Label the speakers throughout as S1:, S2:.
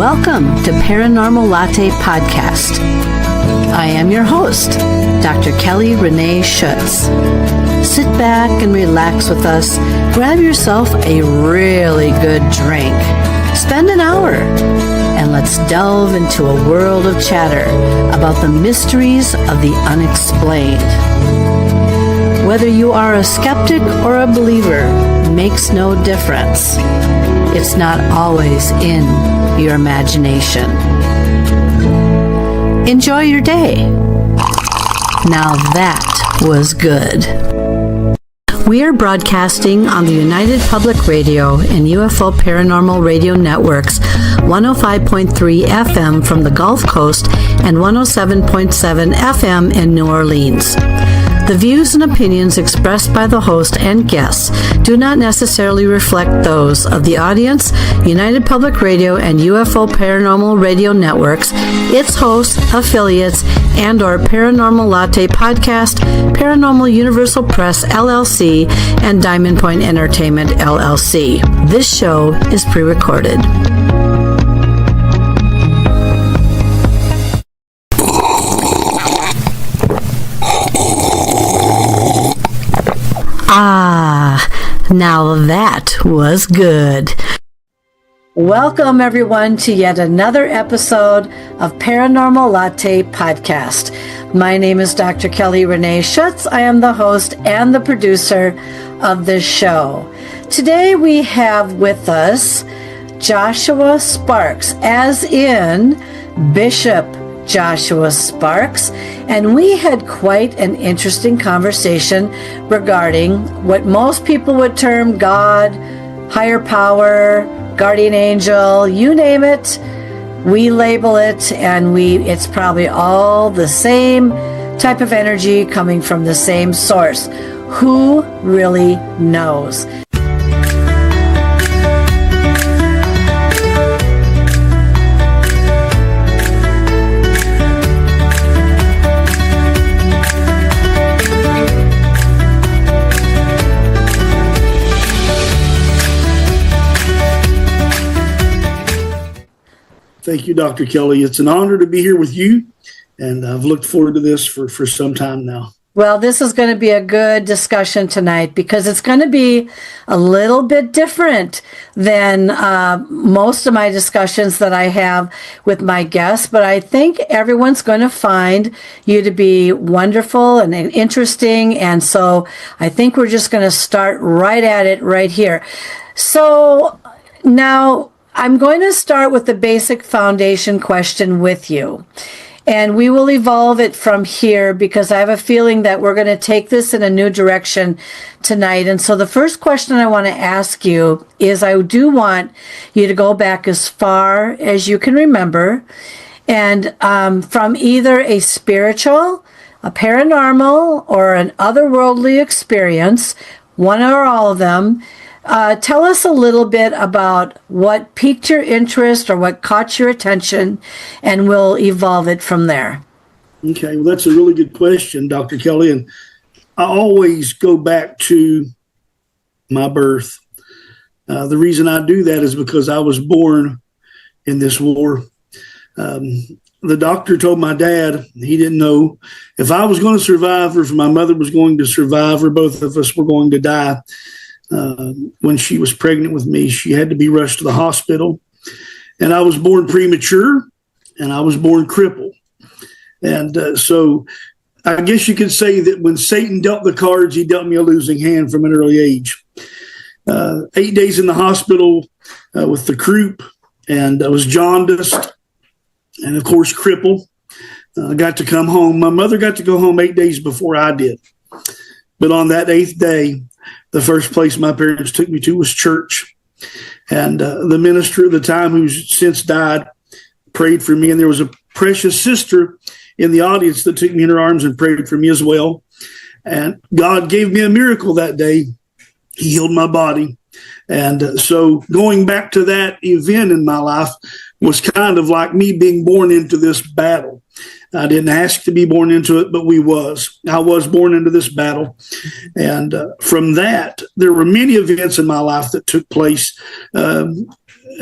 S1: Welcome to Paranormal Latte Podcast. I am your host, Dr. Kelly Renee Schutz. Sit back and relax with us. Grab yourself a really good drink. Spend an hour and let's delve into a world of chatter about the mysteries of the unexplained. Whether you are a skeptic or a believer makes no difference. It's not always in your imagination. Enjoy your day. Now that was good. We are broadcasting on the United Public Radio and UFO Paranormal Radio Networks, 105.3 FM from the Gulf Coast and 107.7 FM in New Orleans. The views and opinions expressed by the host and guests do not necessarily reflect those of the audience, United Public Radio and UFO Paranormal Radio Networks, its hosts, affiliates, and or Paranormal Latte Podcast, Paranormal Universal Press LLC, and Diamond Point Entertainment LLC. This show is pre-recorded. Now that was good. Welcome everyone to yet another episode of Paranormal Latte Podcast. My name is Dr. Kelly Renee Schutz. I am the host and the producer of this show. Today we have with us Joshua Sparks, as in Bishop Joshua Sparks, and we had quite an interesting conversation regarding what most people would term God, higher power, guardian angel, you name it, we label it, and it's probably all the same type of energy coming from the same source. Who really knows?
S2: Thank you, Dr. Kelly. It's an honor to be here with you, and I've looked forward to this for some time now.
S1: Well, this is going to be a good discussion tonight because it's going to be a little bit different than most of my discussions that I have with my guests, but I think everyone's going to find you to be wonderful and interesting, and so I think we're just going to start right at it right here. So now I'm going to start with the basic foundation question with you, and we will evolve it from here because I have a feeling that we're going to take this in a new direction tonight. And so the first question I want to ask you is, I do want you to go back as far as you can remember, and from either a spiritual, a paranormal, or an otherworldly experience, one or all of them. Tell us a little bit about what piqued your interest or what caught your attention, and we'll evolve it from there.
S2: Okay, well, that's a really good question, Dr. Kelly, and I always go back to my birth. The reason I do that is because I was born in this war. The doctor told my dad he didn't know if I was going to survive or if my mother was going to survive or both of us were going to die. When she was pregnant with me, she had to be rushed to the hospital, and I was born premature and I was born crippled. And so I guess you could say that when Satan dealt the cards, he dealt me a losing hand from an early age. 8 days in the hospital with the croup, and I was jaundiced and of course crippled. I got to come home. My mother got to go home 8 days before I did. But on that 8th day, the first place my parents took me to was church. And the minister at the time, who's since died, prayed for me. And there was a precious sister in the audience that took me in her arms and prayed for me as well. And God gave me a miracle that day. He healed my body. And so going back to that event in my life was kind of like me being born into this battle. I didn't ask to be born into it, but I was born into this battle. And from that, there were many events in my life that took place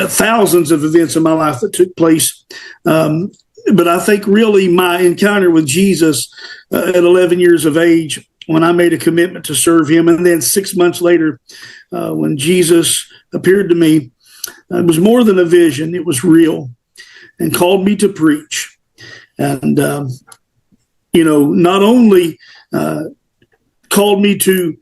S2: thousands of events in my life that took place. But I think really my encounter with Jesus at 11 years of age, when I made a commitment to serve him, and then 6 months later, when Jesus appeared to me, it was more than a vision. It was real, and called me to preach. And, not only called me to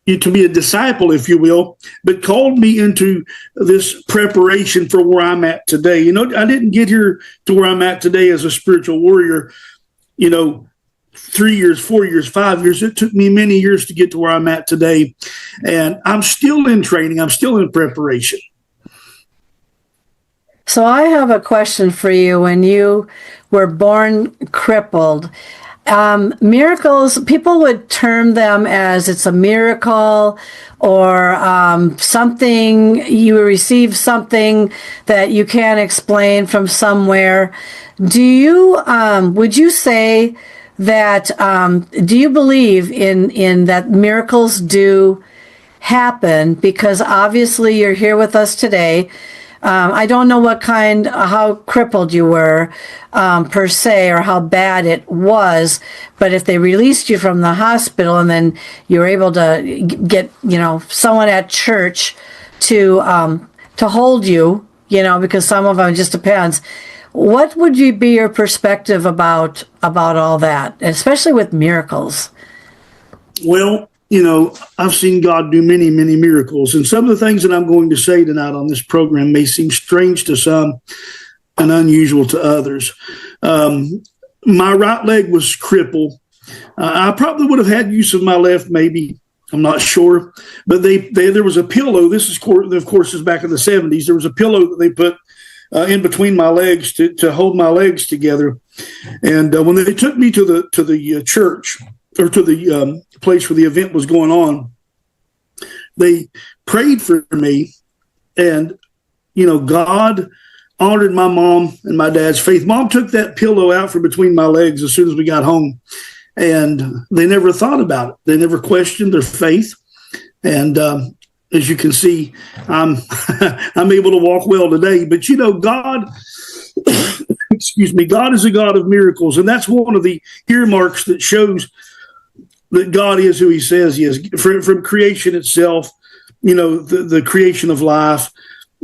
S2: be a disciple, if you will, but called me into this preparation for where I'm at today. I didn't get here to where I'm at today as a spiritual warrior, 3 years, 4 years, 5 years. It took me many years to get to where I'm at today. And I'm still in training. I'm still in preparation.
S1: So I have a question for you. When you were born crippled, miracles, people would term them as it's a miracle, or something, you receive something that you can't explain from somewhere. Would you say that, do you believe in that miracles do happen? Because obviously you're here with us today. I don't know how crippled you were, per se, or how bad it was, but if they released you from the hospital and then you were able to get, someone at church to hold you, because some of them, it just depends. What would be your perspective about all that, especially with miracles?
S2: Well, I've seen God do many, many miracles. And some of the things that I'm going to say tonight on this program may seem strange to some and unusual to others. My right leg was crippled. I probably would have had use of my left, maybe. I'm not sure. But there was a pillow. This is, of course, is back in the 70s. There was a pillow that they put in between my legs to hold my legs together. And when they took me to the church, or to the place where the event was going on, they prayed for me, and God honored my mom and my dad's faith. Mom took that pillow out from between my legs as soon as we got home, and they never thought about it. They never questioned their faith, and as you can see, I'm able to walk well today. But God, excuse me, God is a God of miracles, and that's one of the earmarks that shows that God is who he says he is. From creation itself, the creation of life,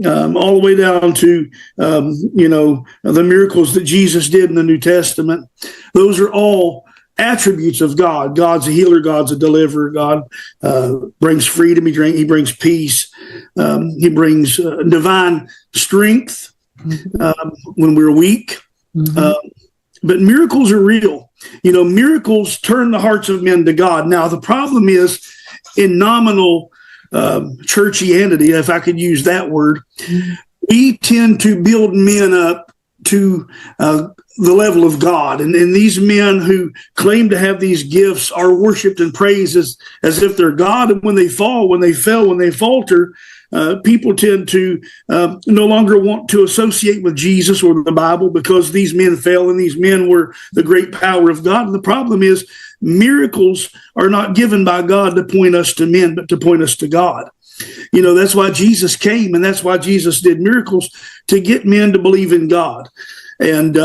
S2: all the way down to, the miracles that Jesus did in the New Testament. Those are all attributes of God. God's a healer. God's a deliverer. God brings freedom. He brings peace. He brings divine strength when we're weak. Mm-hmm. But miracles are real. Miracles turn the hearts of men to God. Now, the problem is in nominal churchianity, if I could use that word, we tend to build men up to the level of God. And these men who claim to have these gifts are worshiped and praised as if they're God. And when they fall, when they falter, people tend to no longer want to associate with Jesus or the Bible, because these men fell and these men were the great power of God. And the problem is miracles are not given by God to point us to men, but to point us to God. That's why Jesus came, and that's why Jesus did miracles, to get men to believe in God. And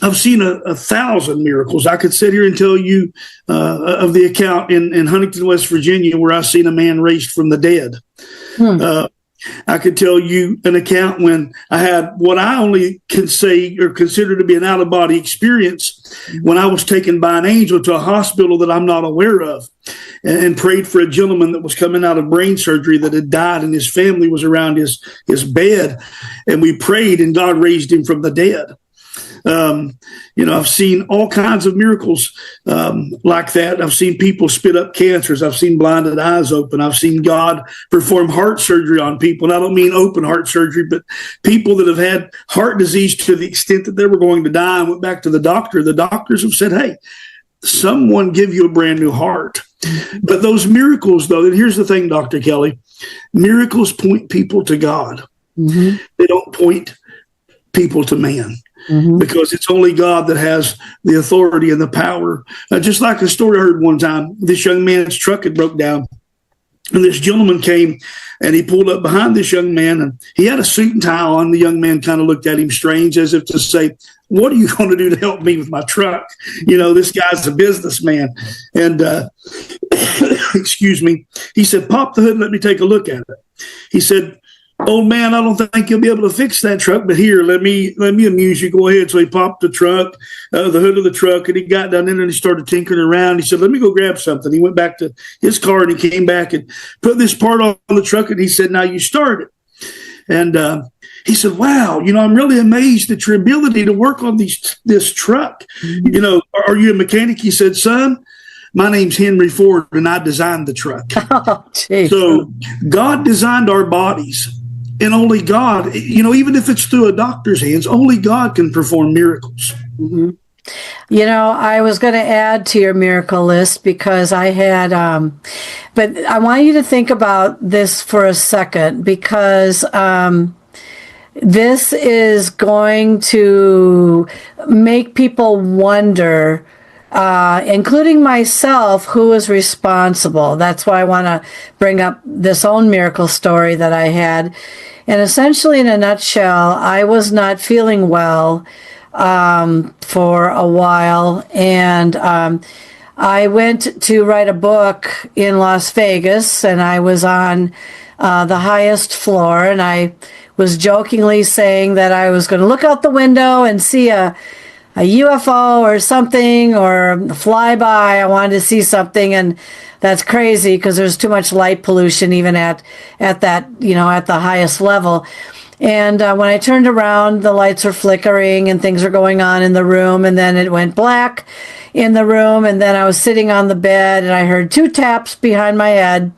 S2: I've seen 1,000 miracles. I could sit here and tell you of the account in Huntington, West Virginia, where I seen a man raised from the dead. I could tell you an account when I had what I only can say or consider to be an out-of-body experience, when I was taken by an angel to a hospital that I'm not aware of, and prayed for a gentleman that was coming out of brain surgery that had died, and his family was around his bed. And we prayed, and God raised him from the dead. I've seen all kinds of miracles like that. I've seen people spit up cancers. I've seen blinded eyes open. I've seen God perform heart surgery on people. And I don't mean open heart surgery, but people that have had heart disease to the extent that they were going to die and went back to the doctor. The doctors have said, hey, someone give you a brand new heart. But those miracles, though, and here's the thing, Dr. Kelly, miracles point people to God. Mm-hmm. They don't point people to man. Mm-hmm. Because it's only God that has the authority and the power. Just like a story I heard one time, this young man's truck had broke down, And this gentleman came and he pulled up behind this young man, and he had a suit and tie on. The young man kind of looked at him strange, as if to say, what are you going to do to help me with my truck? This guy's a businessman. And excuse me, he said, pop the hood and let me take a look at it. He said, old man, I don't think you'll be able to fix that truck, but here, let me amuse you. Go ahead. So he popped the hood of the truck, and he got down in and he started tinkering around. He said, let me go grab something. He went back to his car and he came back and put this part on the truck, and he said, now you start it. And he said, wow, I'm really amazed at your ability to work on this truck. Are you a mechanic? He said, son, my name's Henry Ford, and I designed the truck.
S1: Oh, geez.
S2: So God designed our bodies. And only God, even if it's through a doctor's hands, only God can perform miracles.
S1: Mm-hmm. I was going to add to your miracle list because I had, but I want you to think about this for a second, because this is going to make people wonder, including myself, who is responsible. That's why I want to bring up this own miracle story that I had. And essentially, in a nutshell, I was not feeling well for a while. And I went to write a book in Las Vegas, and I was on the highest floor. And I was jokingly saying that I was going to look out the window and see a UFO or something, or a flyby. I wanted to see something, and that's crazy because there's too much light pollution even at that, at the highest level. And when I turned around, the lights were flickering and things were going on in the room, and then it went black in the room, and then I was sitting on the bed and I heard 2 taps behind my head,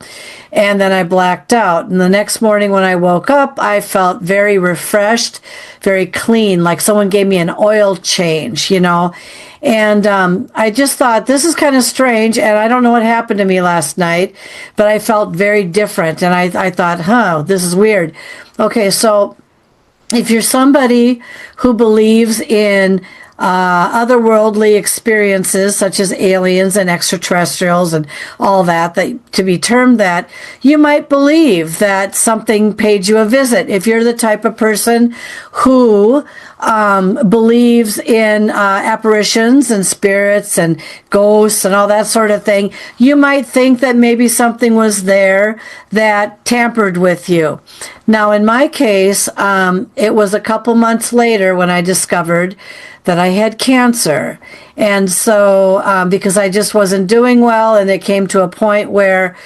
S1: and then I blacked out. And the next morning when I woke up, I felt very refreshed, very clean, like someone gave me an oil change, And I just thought, this is kind of strange, and I don't know what happened to me last night, but I felt very different, and I thought, this is weird. Okay, so if you're somebody who believes in otherworldly experiences such as aliens and extraterrestrials and all that to be termed that, you might believe that something paid you a visit. If you're the type of person who believes in apparitions and spirits and ghosts and all that sort of thing, you might think that maybe something was there that tampered with you. Now, in my case, it was a couple months later when I discovered that I had cancer. And so, because I just wasn't doing well, and it came to a point where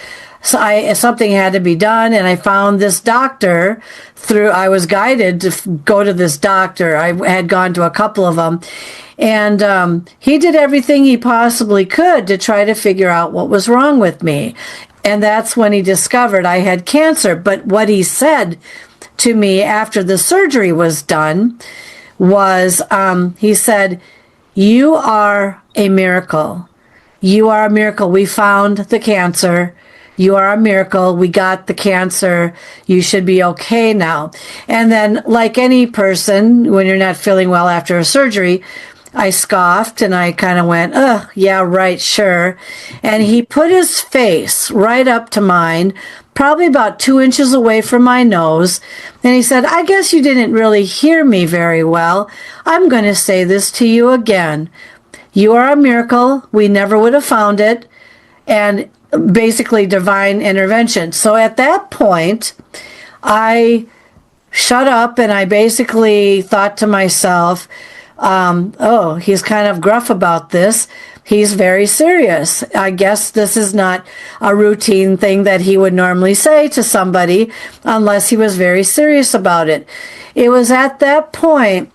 S1: something had to be done, and I found this doctor I was guided to go to this doctor. I had gone to a couple of them, and he did everything he possibly could to try to figure out what was wrong with me. And that's when he discovered I had cancer. But what he said to me after the surgery was done was, he said, you are a miracle. You are a miracle. We found the cancer. You are a miracle. We got the cancer. You should be okay now. And then, like any person, when you're not feeling well after a surgery, I scoffed and I kind of went, yeah, right, sure. And he put his face right up to mine, probably about 2 inches away from my nose. And he said, I guess you didn't really hear me very well. I'm going to say this to you again. You are a miracle. We never would have found it. And basically divine intervention. So at that point, I shut up and I basically thought to myself, he's kind of gruff about this. He's very serious. I guess this is not a routine thing that he would normally say to somebody unless he was very serious about it. It was at that point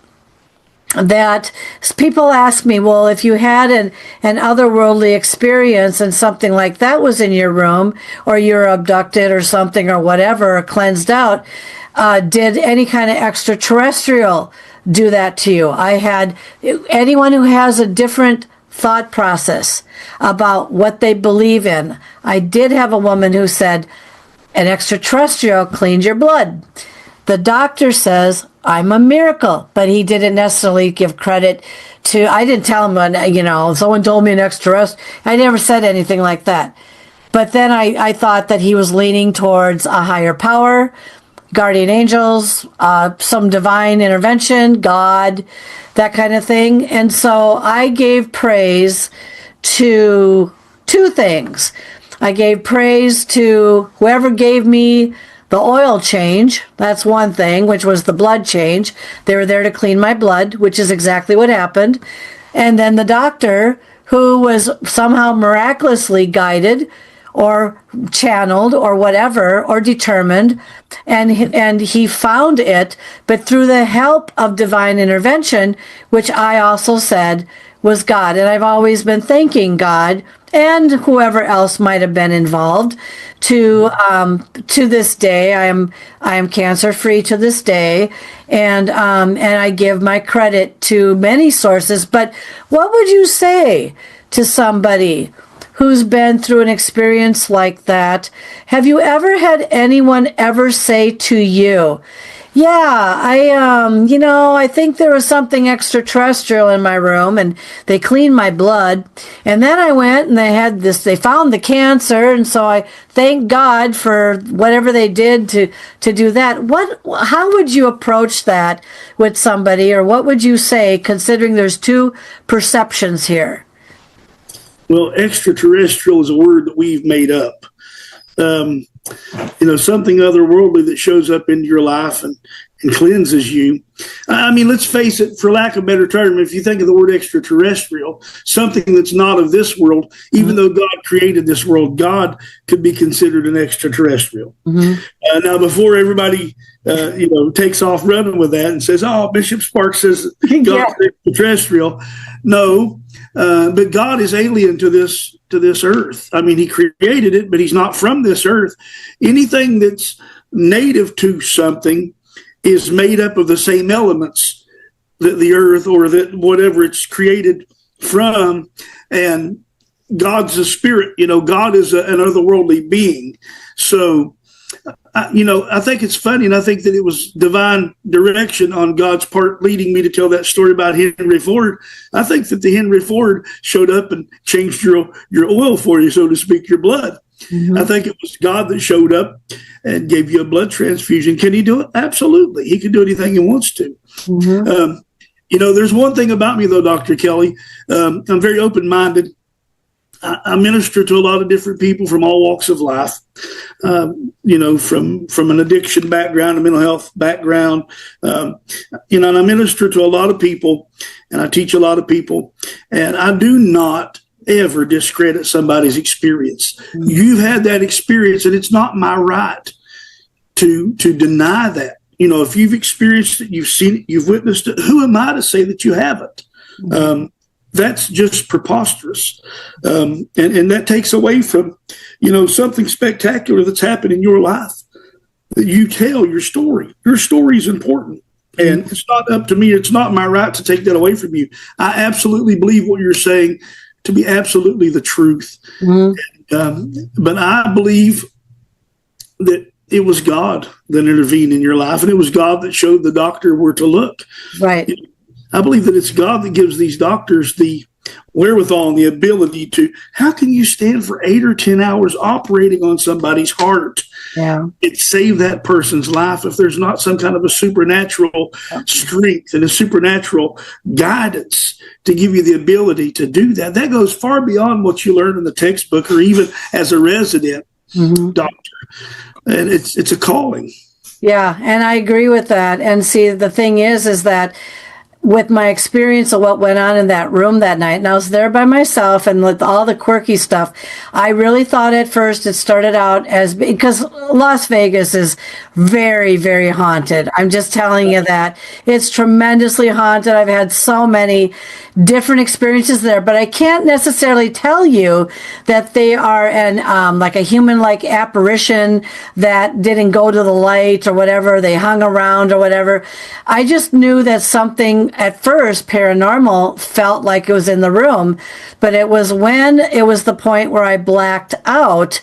S1: that people ask me, well, if you had an otherworldly experience and something like that was in your room, or you're abducted or something or whatever, or cleansed out, did any kind of extraterrestrial do that to you? I had anyone who has a different thought process about what they believe in. I did have a woman who said, an extraterrestrial cleaned your blood. The doctor says, I'm a miracle, but he didn't necessarily give credit to, I didn't tell him, someone told me an extraterrestrial. I never said anything like that. But then I thought that he was leaning towards a higher power, guardian angels, some divine intervention, God, that kind of thing. And so I gave praise to two things. I gave praise to whoever gave me the oil change. That's one thing, which was the blood change. They were there to clean my blood, which is exactly what happened. And then the doctor, who was somehow miraculously guided or channeled or whatever, or determined, and he found it, but through the help of divine intervention, which I also said was God. And I've always been thanking God and whoever else might have been involved to this day. I am cancer free to this day, and I give my credit to many sources. But what would you say to somebody who's been through an experience like that? Have you ever had anyone ever say to you, yeah, I think there was something extraterrestrial in my room and they cleaned my blood. And then I went and they found the cancer. And so I thank God for whatever they did to do that. How would you approach that with somebody, or what would you say, considering there's two perceptions here?
S2: Well, extraterrestrial is a word that we've made up. Something otherworldly that shows up into your life and cleanses you. I mean, let's face it, for lack of a better term, if you think of the word extraterrestrial, something that's not of this world, even though God created this world, God could be considered an extraterrestrial. Mm-hmm. Now, before everybody, takes off running with that and says, "Oh, Bishop Sparks says God's extraterrestrial," no. But God is alien to this earth. I mean, he created it, but he's not from this earth. Anything that's native to something is made up of the same elements that the earth or that whatever it's created from. And God's a spirit. God is an otherworldly being. So, I think it's funny, and I think that it was divine direction on God's part leading me to tell that story about Henry Ford. I think that the Henry Ford showed up and changed your oil for you, so to speak, your blood. Mm-hmm. I think it was God that showed up and gave you a blood transfusion. Can he do it? Absolutely. He can do anything he wants to. Mm-hmm. There's one thing about me, though, Dr. Kelly. I'm very open-minded. I minister to a lot of different people from all walks of life, from an addiction background, a mental health background, and I minister to a lot of people, and I teach a lot of people, and I do not ever discredit somebody's experience. Mm-hmm. You've had that experience, and it's not my right to deny that. If you've experienced it, you've seen it, you've witnessed it, who am I to say that you haven't? Mm-hmm. That's just preposterous. And that takes away from, something spectacular that's happened in your life. That you tell your story. Your story is important. And it's not up to me. It's not my right to take that away from you. I absolutely believe what you're saying to be absolutely the truth. Mm-hmm. But I believe that it was God that intervened in your life. And it was God that showed the doctor where to look.
S1: Right.
S2: I believe that it's God that gives these doctors the wherewithal and the ability to, how can you stand for 8 or 10 hours operating on somebody's heart? Yeah. It saved that person's life if there's not some kind of a supernatural strength and a supernatural guidance to give you the ability to do that. That goes far beyond what you learn in the textbook or even as a resident doctor. And it's a calling. Yeah,
S1: and I agree with that. And see, the thing is that with my experience of what went on in that room that night, and I was there by myself and with all the quirky stuff, I really thought at first it started out as, because Las Vegas is very, very haunted. I'm just telling you that. It's tremendously haunted. I've had so many different experiences there, but I can't necessarily tell you that they are like a human-like apparition that didn't go to the light or whatever, they hung around or whatever. I just knew that something something at first paranormal felt like it was in the room, but it was when it was the point where I blacked out.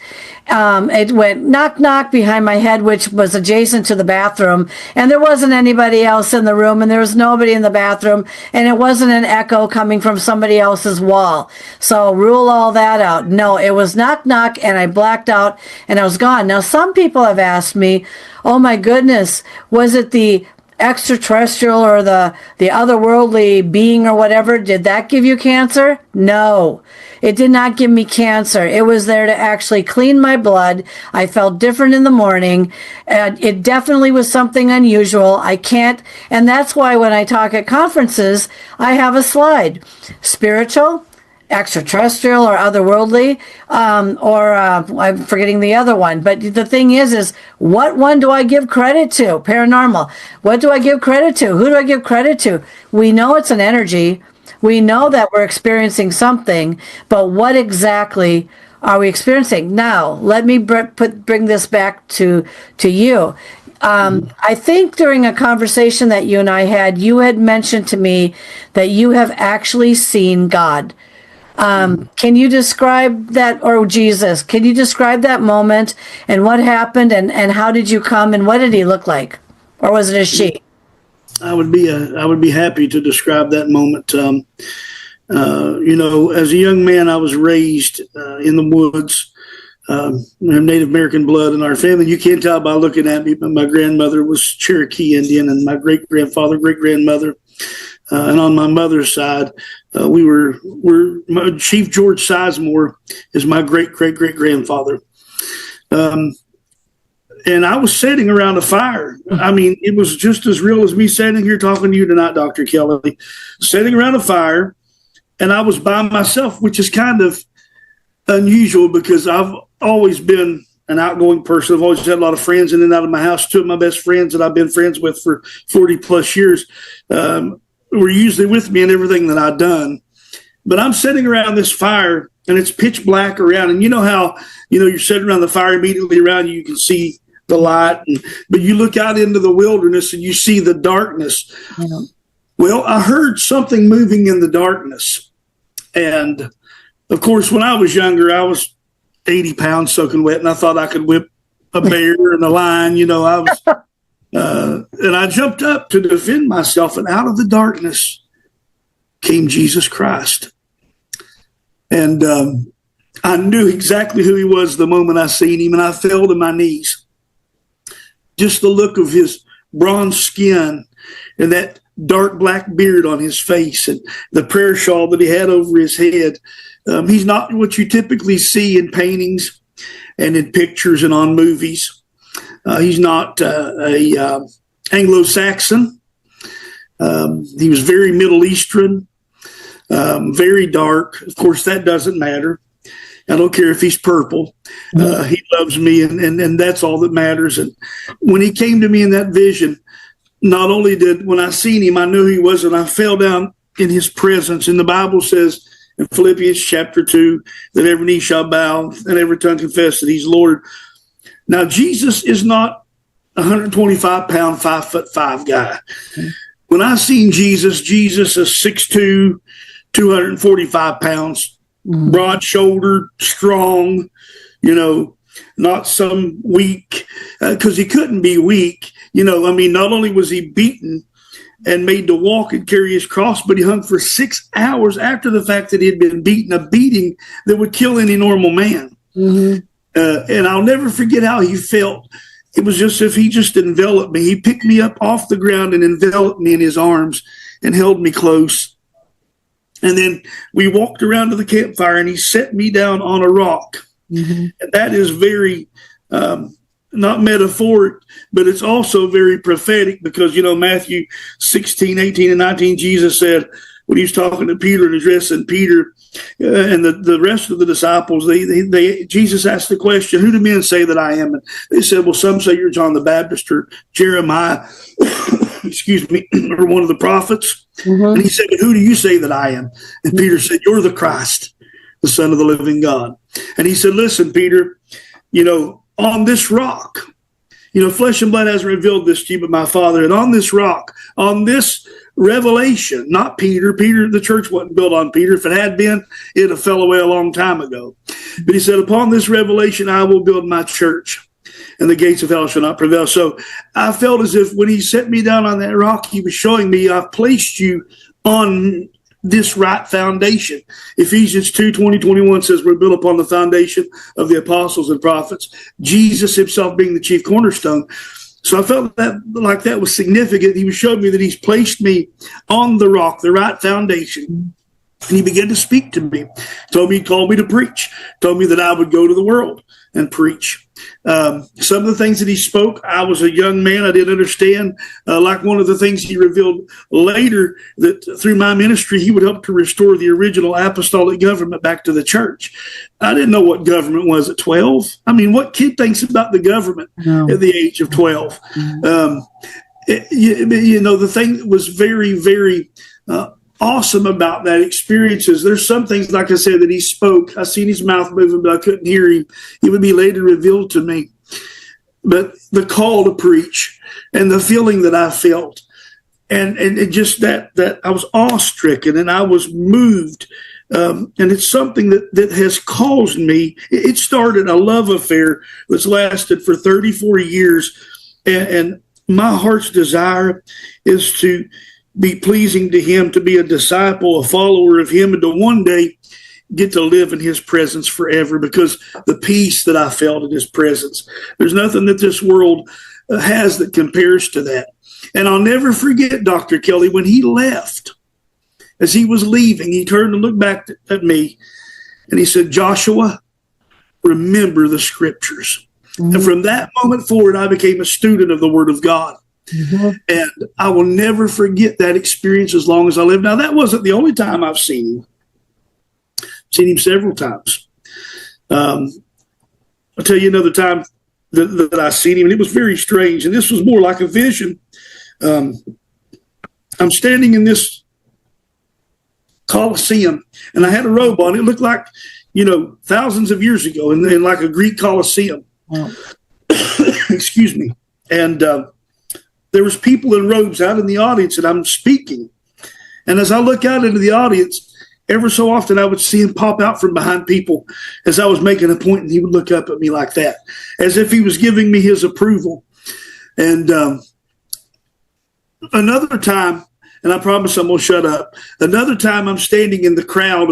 S1: It went knock, knock behind my head, which was adjacent to the bathroom. And there wasn't anybody else in the room, and there was nobody in the bathroom. And it wasn't an echo coming from somebody else's wall. So rule all that out. No, it was knock, knock, and I blacked out and I was gone. Now, some people have asked me, oh my goodness, was it the extraterrestrial or the otherworldly being or whatever? Did that give you cancer? No, it did not give me cancer. It was there to actually clean my blood. I felt different in the morning, and it definitely was something unusual. And that's why when I talk at conferences, I have a slide: spiritual, extraterrestrial, or otherworldly, I'm forgetting the other one. But the thing is what one do I give credit to? Paranormal. What do I give credit to? Who do I give credit to? We know it's an energy. We know that we're experiencing something, but what exactly are we experiencing? Now, let me bring this back to you. I think during a conversation that you and I had, you had mentioned to me that you have actually seen God. Can you describe that, or Jesus, can you describe that moment and what happened and how did you come and what did he look like? Or was it a she?
S2: I would be happy to describe that moment. As a young man, I was raised in the woods. We have Native American blood in our family. You can't tell by looking at me, but my grandmother was Cherokee Indian, and my great-grandfather, great-grandmother. And on my mother's side, Chief George Sizemore is my great-great-great-grandfather. And I was sitting around a fire. I mean, it was just as real as me sitting here talking to you tonight, Dr. Kelly, sitting around a fire, and I was by myself, which is kind of unusual because I've always been an outgoing person. I've always had a lot of friends in and out of my house. Two of my best friends that I've been friends with for 40 plus years were usually with me in everything that I've done. But I'm sitting around this fire and it's pitch black around. And you know how, you're sitting around the fire, immediately around you can see the light. But you look out into the wilderness and you see the darkness. Yeah. Well, I heard something moving in the darkness. And of course, when I was younger, I was 80 pounds soaking wet, and I thought I could whip a bear and a lion. I was, and I jumped up to defend myself, and out of the darkness came Jesus Christ. And I knew exactly who he was the moment I seen him, and I fell to my knees. Just the look of his bronze skin and that dark black beard on his face and the prayer shawl that he had over his head. He's not what you typically see in paintings and in pictures and on movies. He's not a Anglo-Saxon. He was very Middle Eastern, very dark. Of course, that doesn't matter. I don't care if he's purple. He loves me, and that's all that matters. And when he came to me in that vision, not only when I seen him, I knew he was, and I fell down in his presence. And the Bible says in Philippians chapter 2 that every knee shall bow and every tongue confess that he's Lord. Now, Jesus is not a 125-pound, 5'5" guy. Okay. When I seen Jesus is 6'2", 245 pounds, broad-shouldered, strong, not some weak, because he couldn't be weak. Not only was he beaten and made to walk and carry his cross, but he hung for 6 hours after the fact that he had been beaten, a beating that would kill any normal man. Mm-hmm. And I'll never forget how he felt. It was just as if he just enveloped me. He picked me up off the ground and enveloped me in his arms and held me close. And then we walked around to the campfire and he set me down on a rock. Mm-hmm. And that is very, not metaphoric, but it's also very prophetic because, Matthew 16, 18, and 19, Jesus said, when he was talking to Peter and addressing Peter and the rest of the disciples, Jesus asked the question, who do men say that I am? And they said, well, some say you're John the Baptist or Jeremiah, excuse me, or one of the prophets. Mm-hmm. And he said, who do you say that I am? And Peter said, you're the Christ, the Son of the living God. And he said, listen, Peter, on this rock, flesh and blood hasn't revealed this to you, but my Father. And on this rock, on this revelation, not Peter. Peter, the church wasn't built on Peter. If it had been, it'd have fell away a long time ago. But he said, upon this revelation, I will build my church, and the gates of hell shall not prevail. So I felt as if when he set me down on that rock, he was showing me, I've placed you on this right foundation. Ephesians 2:20-21 says we're built upon the foundation of the apostles and prophets, Jesus himself being the chief cornerstone. So I felt that was significant. He was showing me that he's placed me on the rock, the right foundation. And he began to speak to me, told me, he called me to preach, told me that I would go to the world and preach. Some of the things that he spoke, I was a young man, I didn't understand. Like one of the things he revealed later, that through my ministry, he would help to restore the original apostolic government back to the church. I didn't know what government was at 12. I mean, what kid thinks about the government at the age of 12? The thing that was very, very awesome about that experience is there's some things, like I said, that he spoke. I seen his mouth moving, but I couldn't hear him. It would be later revealed to me. But the call to preach and the feeling that I felt, and just that I was awestricken and I was moved. And it's something that has caused me. It started a love affair that's lasted for 34 years. And my heart's desire is to be pleasing to him, to be a disciple, a follower of him, and to one day get to live in his presence forever, because the peace that I felt in his presence, there's nothing that this world has that compares to that. And I'll never forget Dr. Kelly, when he left, as he was leaving, he turned and looked back at me and he said, Joshua, remember the scriptures. And from that moment forward, I became a student of the Word of God. And I will never forget that experience as long as I live. Now, that wasn't the only time I've seen him. I've seen him several times. I'll tell you another time that I seen him, and it was very strange. And this was more like a vision. I'm standing in this Colosseum, and I had a robe on. It looked like, thousands of years ago, in like a Greek Colosseum. Excuse me. And there was people in robes out in the audience, and I'm speaking. And as I look out into the audience, ever so often I would see him pop out from behind people as I was making a point, and he would look up at me like that, as if he was giving me his approval. And another time, and I promise I'm going to shut up, another time I'm standing in the crowd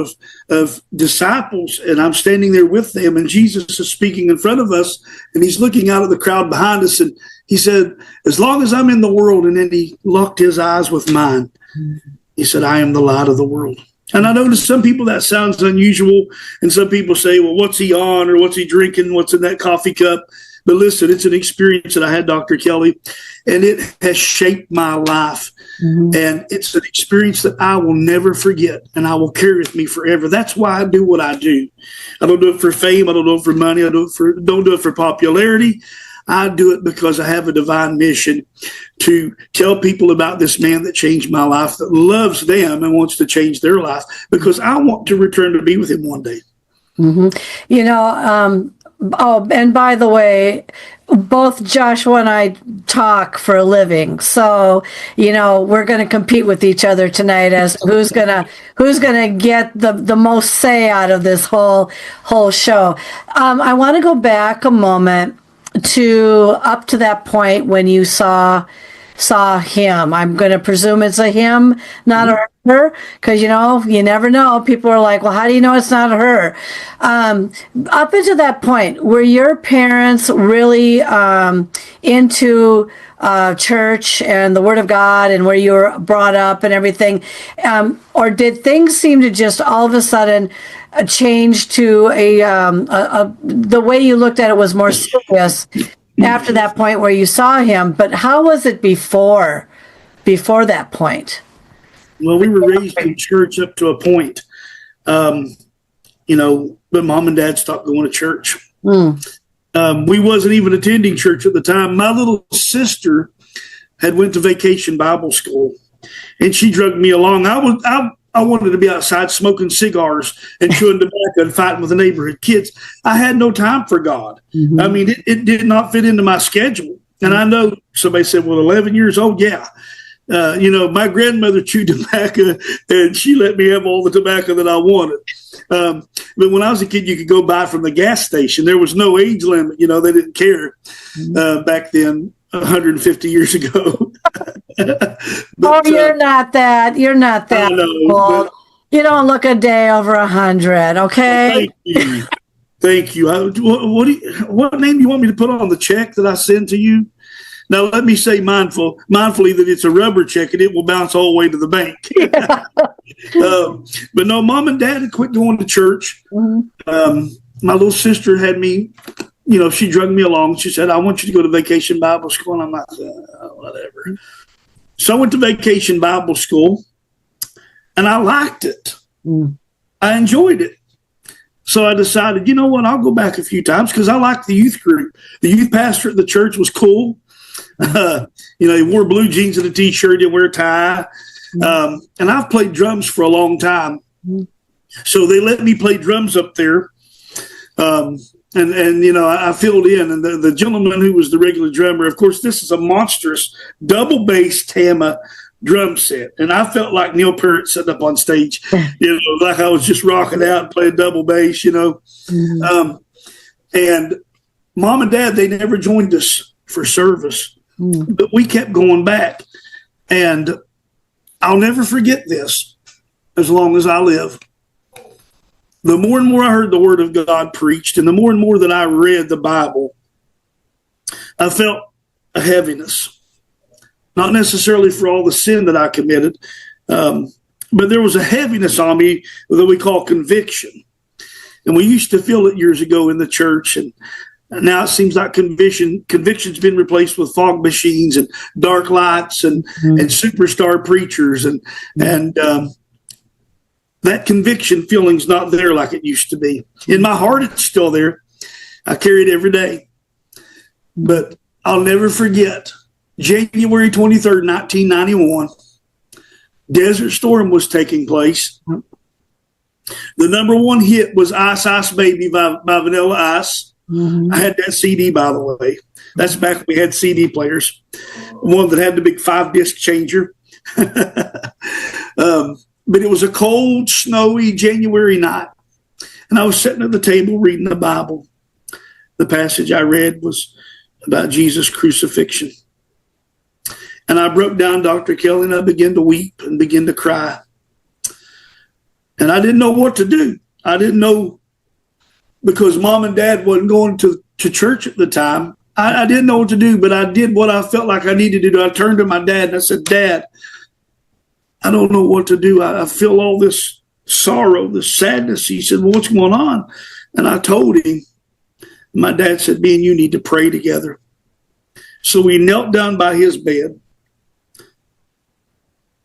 S2: of disciples, and I'm standing there with them, and Jesus is speaking in front of us, and he's looking out at the crowd behind us, and he said, as long as I'm in the world, and then he locked his eyes with mine. He said, I am the light of the world. And I know to some people that sounds unusual, and some people say, well, what's he on, or what's he drinking, what's in that coffee cup? But listen, it's an experience that I had, Dr. Kelly, and it has shaped my life. And it's an experience that I will never forget, and I will carry with me forever. That's why I do what I do. I don't do it for fame. I don't do it for money. I don't do it for popularity. I do it because I have a divine mission to tell people about this man that changed my life, that loves them and wants to change their life, because I want to return to be with him one day. And by the way, both Joshua and I talk for a living, so we're going to compete with each other tonight as who's gonna get the most say out of this whole show. I want to go back a moment to up to that point when you saw him. I'm going to presume it's a him, not a her, because you never know. People are like, well, how do you know it's not her? Up until that point, were your parents really into church and the Word of God and where you were brought up and everything, or did things seem to just all of a sudden change to the way you looked at it was more serious after that point where you saw him? But how was it before that point? Well, we were raised in church up to a point, but mom and dad stopped going to church. We wasn't even attending church at the time. My little sister had went to vacation Bible school, and she drugged me along. I wanted to be outside smoking cigars and chewing tobacco and fighting with the neighborhood kids. I had no time for God. I mean, it did not fit into my schedule. And I know somebody said, well, 11 years old, yeah. My grandmother chewed tobacco, and she let me have all the tobacco that I wanted. But when I was a kid, you could go buy from the gas station. There was no age limit. They didn't care back then, 150 years ago.
S1: But, you're not that. You're not that.
S2: I know,
S1: old. You don't look a day over 100. Okay.
S2: Thank you. What name do you want me to put on the check that I send to you? Now, let me say mindfully that it's a rubber check and it will bounce all the way to the bank. Yeah. But no, Mom and Dad had quit going to church. Mm-hmm. My little sister had me, she drugged me along. She said, I want you to go to Vacation Bible School. And I'm like, whatever. So I went to Vacation Bible School and I liked it. Mm. I enjoyed it. So I decided, you know what, I'll go back a few times because I liked the youth group. The youth pastor at the church was cool. He wore blue jeans and a T-shirt, didn't wear a tie. And I've played drums for a long time. So they let me play drums up there. I filled in. And the gentleman who was the regular drummer, of course, this is a monstrous double bass Tama drum set. And I felt like Neil Peart sitting up on stage, like I was just rocking out and playing double bass, Mm-hmm. And Mom and Dad, they never joined us for service, but we kept going back. And I'll never forget this as long as I live. The more and more I heard the word of God preached, and the more that I read the Bible, I felt a heaviness. Not necessarily for all the sin that I committed, but there was a heaviness on me that we call conviction. And we used to feel it years ago in the church, and now it seems like conviction's been replaced with fog machines and dark lights and superstar preachers, and that conviction feeling's not there like it used to be. In my heart, it's still there. I carry it every day. But I'll never forget January 23rd, 1991. Desert Storm was taking place. The number one hit was Ice Ice Baby by Vanilla Ice. Mm-hmm. I had that CD, by the way. That's back when we had CD players. One that had the big 5-disc changer. But it was a cold, snowy January night. And I was sitting at the table reading the Bible. The passage I read was about Jesus' crucifixion. And I broke down, Dr. Kelly, and I began to weep and begin to cry. And I didn't know what to do. I didn't know, because Mom and Dad wasn't going to church at the time. I didn't know what to do, but I did what I felt like I needed to do. I turned to my dad and I said, Dad, I don't know what to do. I feel all this sorrow, this sadness. He said, well, what's going on? And I told him. My dad said, me and you need to pray together. So we knelt down by his bed.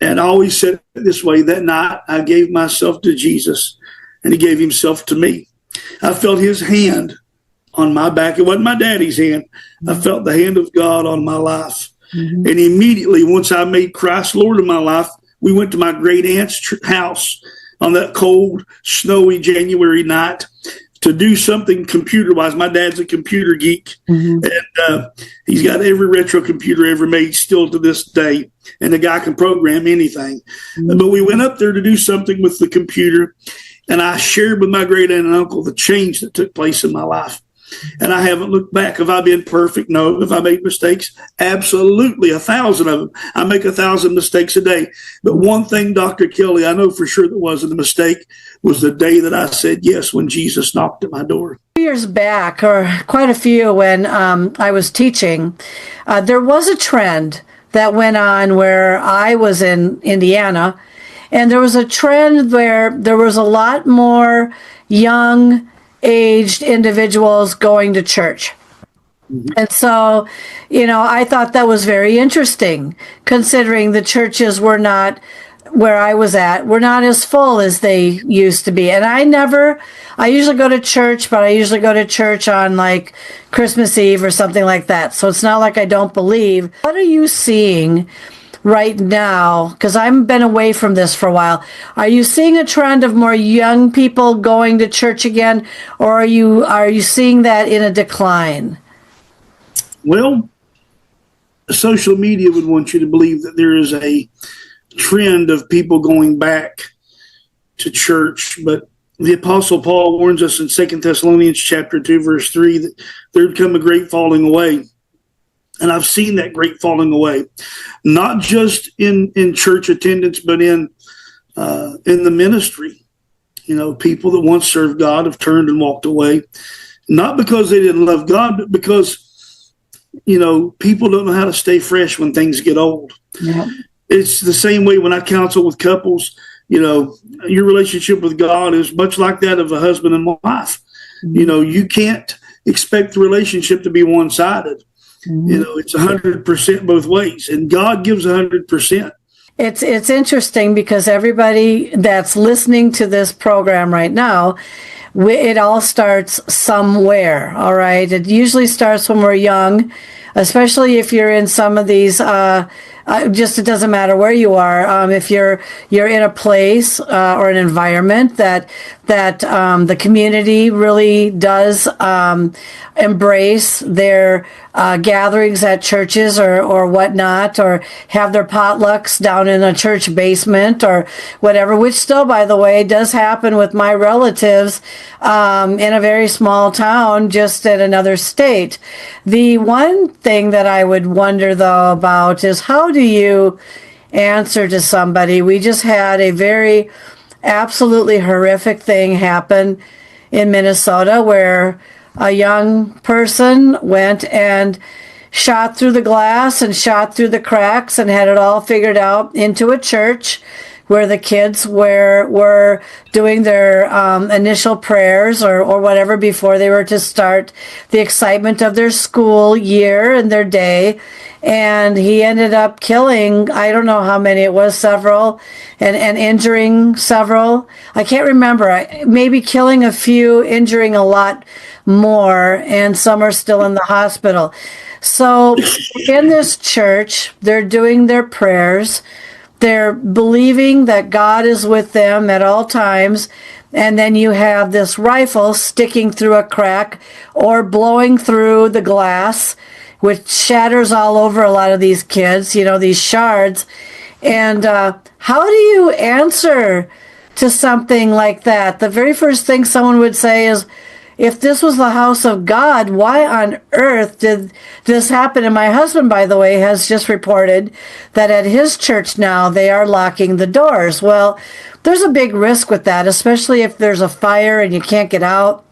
S2: And I always said it this way, that night I gave myself to Jesus and he gave himself to me. I felt his hand on my back. It wasn't my daddy's hand. I felt the hand of God on my life. Mm-hmm. And immediately, once I made Christ Lord of my life, we went to my great aunt's house on that cold, snowy January night to do something computer-wise. My dad's a computer geek, and he's got every retro computer ever made still to this day, and the guy can program anything. Mm-hmm. But we went up there to do something with the computer, and I shared with my great aunt and uncle the change that took place in my life. And I haven't looked back. Have I been perfect? No. Have I made mistakes? Absolutely, 1,000 of them. I make 1,000 mistakes a day. But one thing, Dr. Kelly, I know for sure that wasn't a mistake was the day that I said yes when Jesus knocked at my door.
S1: Years back, or quite a few, when I was teaching, there was a trend that went on where I was in Indiana, and there was a trend where there was a lot more young aged individuals going to church. Mm-hmm. And so, I thought that was very interesting, considering the churches were not, where I was at, were not as full as they used to be. And I usually go to church, but I usually go to church on like Christmas Eve or something like that. So it's not like I don't believe. What are you seeing right now, because I've been away from this for a while? Are you seeing a trend of more young people going to church again, or are you seeing that in a decline?
S2: Well, social media would want you to believe that there is a trend of people going back to church, but the Apostle Paul warns us in 2 Thessalonians chapter 2, verse 3, that there would come a great falling away. And I've seen that great falling away, not just in church attendance, but in the ministry. You know, people that once served God have turned and walked away, not because they didn't love God, but because, you know, people don't know how to stay fresh when things get old. Yeah. It's the same way when I counsel with couples. You know, your relationship with God is much like that of a husband and wife. Mm-hmm. You know, you can't expect the relationship to be one-sided. Mm-hmm. You know, it's 100% both ways, and God gives 100%.
S1: It's interesting because everybody that's listening to this program right now, it all starts somewhere, all right? It usually starts when we're young, especially if you're in some of these, just it doesn't matter where you are. If you're in a place or an environment that the community really does embrace their gatherings at churches or whatnot, or have their potlucks down in a church basement or whatever, which still, by the way, does happen with my relatives in a very small town just in another state. The one thing that I would wonder, though, about is how do you answer to somebody? We just had a very absolutely horrific thing happen in Minnesota where a young person went and shot through the glass and shot through the cracks and had it all figured out into a church where the kids were doing their initial prayers or whatever before they were to start the excitement of their school year and their day. And he ended up killing, I don't know how many it was, several, and injuring several. I can't remember. Maybe killing a few, injuring a lot more, and some are still in the hospital. So in this church, they're doing their prayers. They're believing that God is with them at all times. And then you have this rifle sticking through a crack or blowing through the glass, which shatters all over a lot of these kids, you know, these shards. And how do you answer to something like that? The very first thing someone would say is, if this was the house of God, why on earth did this happen? And my husband, by the way, has just reported that at his church now, they are locking the doors. Well, there's a big risk with that, especially if there's a fire and you can't get out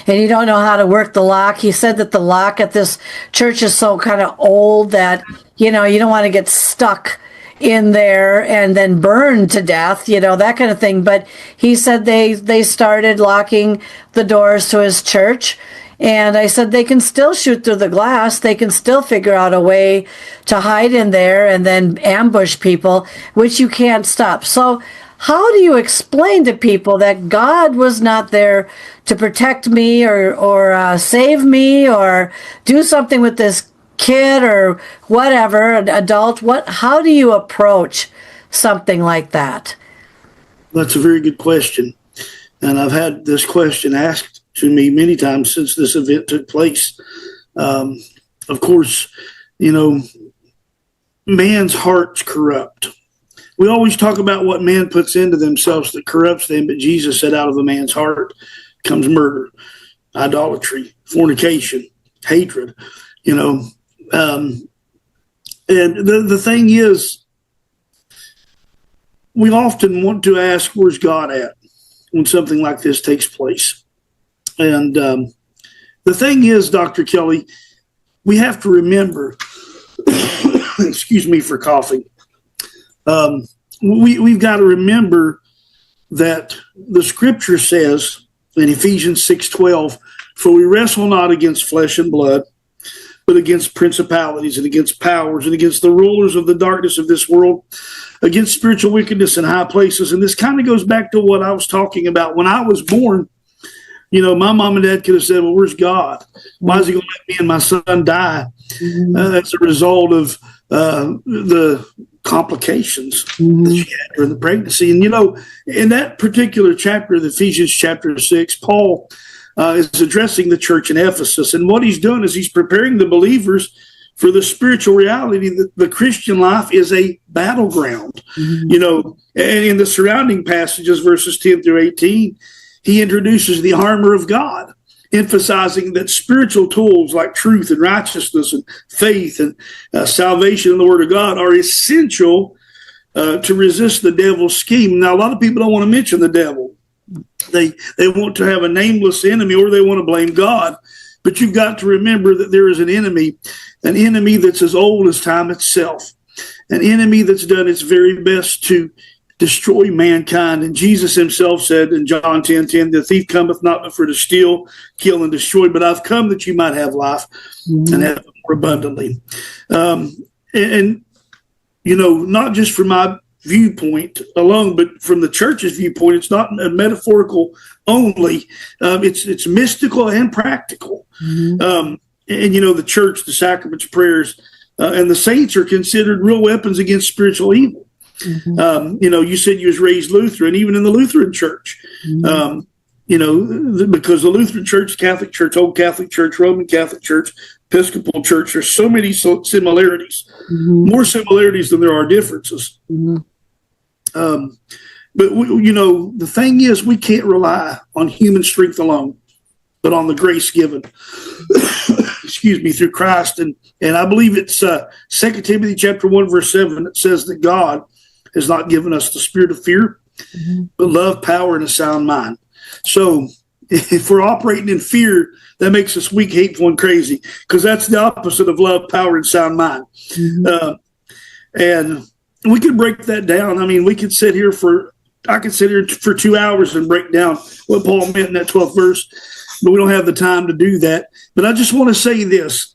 S1: and you don't know how to work the lock. He said that the lock at this church is so kind of old that, you know, you don't want to get stuck in there and then burned to death, you know, that kind of thing. But he said they started locking the doors to his church. And I said they can still shoot through the glass. They can still figure out a way to hide in there and then ambush people, which you can't stop. So how do you explain to people that God was not there to protect me or save me or do something with this kid or whatever, an adult? How do you approach something like that?
S2: That's a very good question. And I've had this question asked to me many times since this event took place. Of course, you know, man's heart's corrupt. We always talk about what man puts into themselves that corrupts them, but Jesus said out of a man's heart comes murder, idolatry, fornication, hatred, you know. And the thing is, we often want to ask, where's God at when something like this takes place? And the thing is, Dr. Kelly, we have to remember, excuse me for coughing, we've got to remember that the scripture says in Ephesians 6:12, for we wrestle not against flesh and blood, but against principalities and against powers and against the rulers of the darkness of this world, against spiritual wickedness in high places. And this kind of goes back to what I was talking about. When I was born, you know, my mom and dad could have said, well, where's God? Why is he going to let me and my son die? As a result of the complications that she had during the pregnancy. And, you know, in that particular chapter, the Ephesians chapter 6, Paul is addressing the church in Ephesus. And what he's doing is he's preparing the believers for the spiritual reality that the Christian life is a battleground. And in the surrounding passages, verses 10 through 18, he introduces the armor of God, emphasizing that spiritual tools like truth and righteousness and faith and salvation in the Word of God are essential to resist the devil's scheme. Now, a lot of people don't want to mention the devil. They want to have a nameless enemy, or they want to blame God. But you've got to remember that there is an enemy that's as old as time itself, an enemy that's done its very best to destroy mankind. And Jesus himself said in John 10:10, the thief cometh not but for to steal, kill, and destroy, but I've come that you might have life and have it more abundantly. And not just from my viewpoint alone, but from the church's viewpoint, it's not a metaphorical only. It's mystical and practical. And the church, the sacraments, prayers, and the saints are considered real weapons against spiritual evil. You said you was raised Lutheran, even in the Lutheran church. Because the Lutheran Church, Catholic Church, Old Catholic Church, Roman Catholic Church, Episcopal Church, there's so many similarities, more similarities than there are differences. But the thing is, we can't rely on human strength alone, but on the grace given, through Christ. And I believe it's 2 Timothy chapter 1, verse 7. It says that God has not given us the spirit of fear, but love, power, and a sound mind. So if we're operating in fear, that makes us weak, hateful, and crazy, because that's the opposite of love, power, and sound mind. And we could break that down. I mean, I could sit here for 2 hours and break down what Paul meant in that 12th verse, but we don't have the time to do that. But I just want to say this.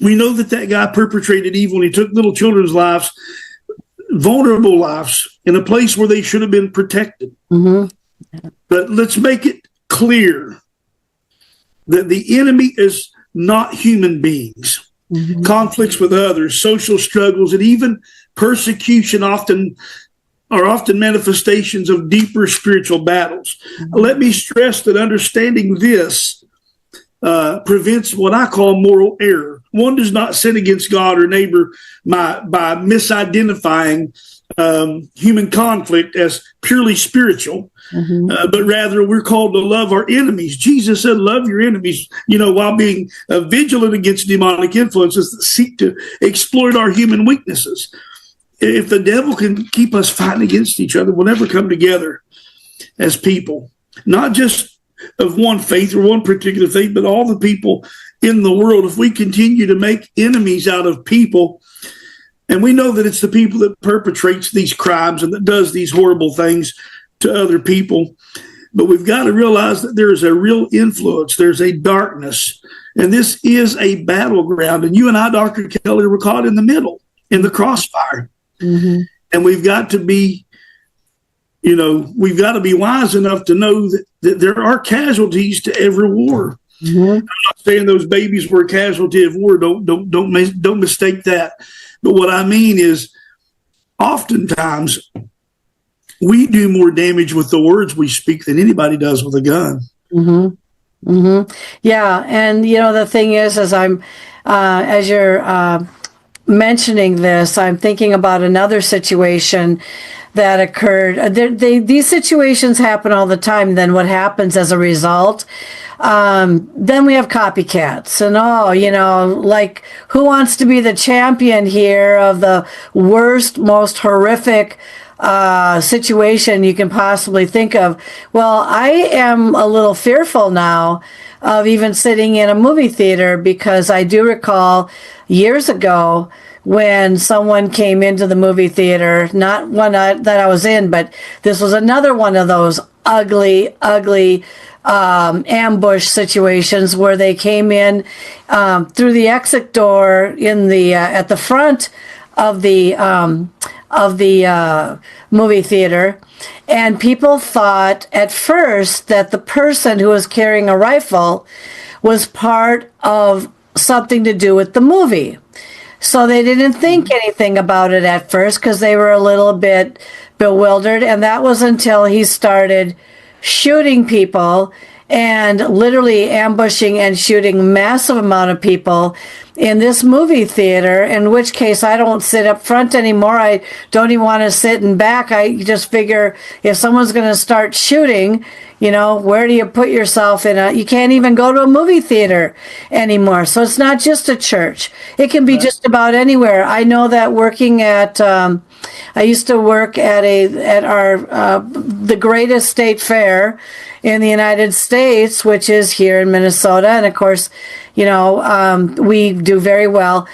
S2: We know that guy perpetrated evil, and he took little children's lives, vulnerable lives, in a place where they should have been protected. But let's make it clear that the enemy is not human beings. Conflicts with others, social struggles, and even persecution are often manifestations of deeper spiritual battles. Let me stress that understanding this prevents what I call moral error. One does not sin against God or neighbor by misidentifying human conflict as purely spiritual, but rather we're called to love our enemies. Jesus said, love your enemies, while being vigilant against demonic influences that seek to exploit our human weaknesses. If the devil can keep us fighting against each other, we'll never come together as people, not just of one faith or one particular faith, but all the people in the world. If we continue to make enemies out of people, and we know that it's the people that perpetrates these crimes and that does these horrible things to other people, but we've got to realize that there is a real influence. There's a darkness, and this is a battleground. And you and I, Dr. Kelly, were caught in the middle, in the crossfire. And we've got to be, wise enough to know that there are casualties to every war. I'm not saying those babies were a casualty of war. Don't mistake that. But what I mean is, oftentimes we do more damage with the words we speak than anybody does with a gun.
S1: Yeah, and the thing is, as you're mentioning this, I'm thinking about another situation that occurred. These situations happen all the time. Then what happens as a result? Then we have copycats, and like, who wants to be the champion here of the worst, most horrific situation you can possibly think of? Well, I am a little fearful now of even sitting in a movie theater, because I do recall years ago when someone came into the movie theater, not one that I was in, but this was another one of those ugly ambush situations where they came in through the exit door in the at the front of the movie theater, and people thought at first that the person who was carrying a rifle was part of something to do with the movie. So they didn't think anything about it at first, because they were a little bit bewildered, and that was until he started shooting people and literally ambushing and shooting massive amount of people in this movie theater, in which case I don't sit up front anymore. I don't even want to sit in back. I just figure if someone's going to start shooting, where do you put yourself you can't even go to a movie theater anymore. So it's not just a church. It can be just about anywhere. I know that working at, I used to work at the greatest state fair in the United States, which is here in Minnesota. And of course, we do very well.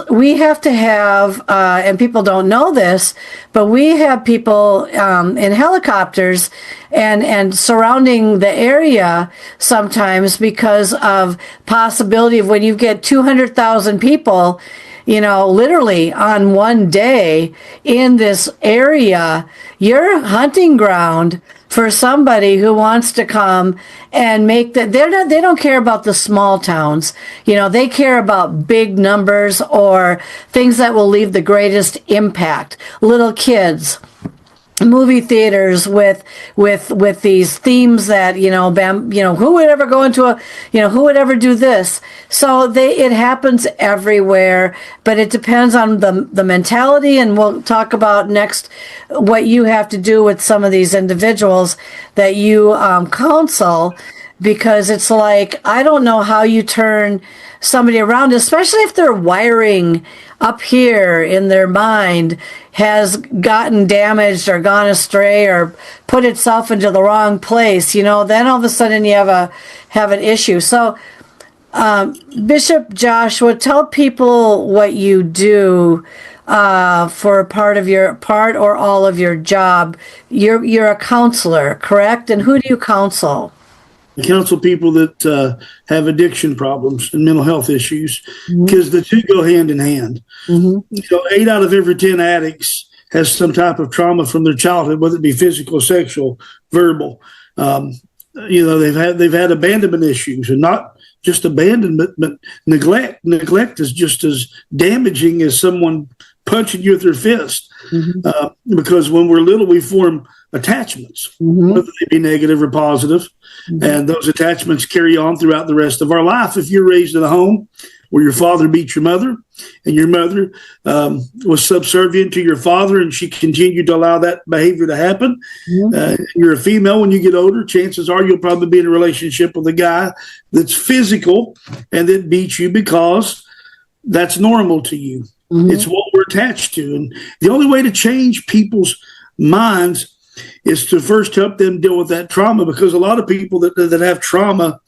S1: We have to have, and people don't know this, but we have people in helicopters and surrounding the area sometimes because of possibility of when you get 200,000 people, literally on one day in this area, you're hunting ground for somebody who wants to come and make that. They don't care about the small towns. They care about big numbers or things that will leave the greatest impact. Little kids, movie theaters with these themes that who would ever go into who would ever do this. So it happens everywhere, but it depends on the mentality, and we'll talk about next what you have to do with some of these individuals that you counsel, because it's like, I don't know how you turn somebody around, especially if their wiring up here in their mind has gotten damaged or gone astray or put itself into the wrong place. Then all of a sudden you have an issue. So Bishop Joshua, tell people what you do for part or all of your job. You're a counselor, correct? And who do you counsel?
S2: I counsel people that have addiction problems and mental health issues, because the two go hand in hand. 8 out of every 10 addicts has some type of trauma from their childhood, whether it be physical, sexual, verbal. They've had abandonment issues, and not just abandonment, but neglect. Neglect is just as damaging as someone punching you with their fist, because when we're little, we form attachments, whether they be negative or positive, and those attachments carry on throughout the rest of our life. If you're raised in a home where your father beat your mother, and your mother was subservient to your father, and she continued to allow that behavior to happen, you're a female when you get older, chances are you'll probably be in a relationship with a guy that's physical and that beats you because that's normal to you. It's what we're attached to. And the only way to change people's minds is to first help them deal with that trauma, because a lot of people that have trauma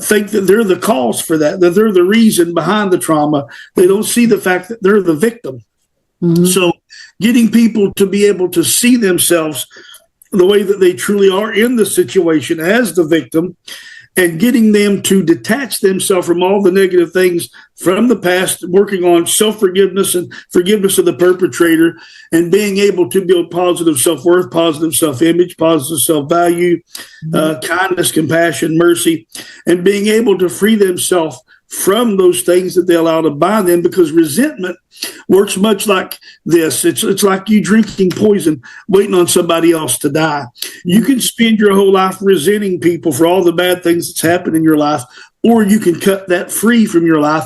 S2: think that they're the cause for that they're the reason behind the trauma. They don't see the fact that they're the victim. So getting people to be able to see themselves the way that they truly are in the situation as the victim, and getting them to detach themselves from all the negative things from the past, working on self-forgiveness and forgiveness of the perpetrator, and being able to build positive self-worth, positive self-image, positive self-value, kindness, compassion, mercy, and being able to free themselves from those things that they allow to bind them, because resentment works much like this. It's like you drinking poison, waiting on somebody else to die. You can spend your whole life resenting people for all the bad things that's happened in your life, or you can cut that free from your life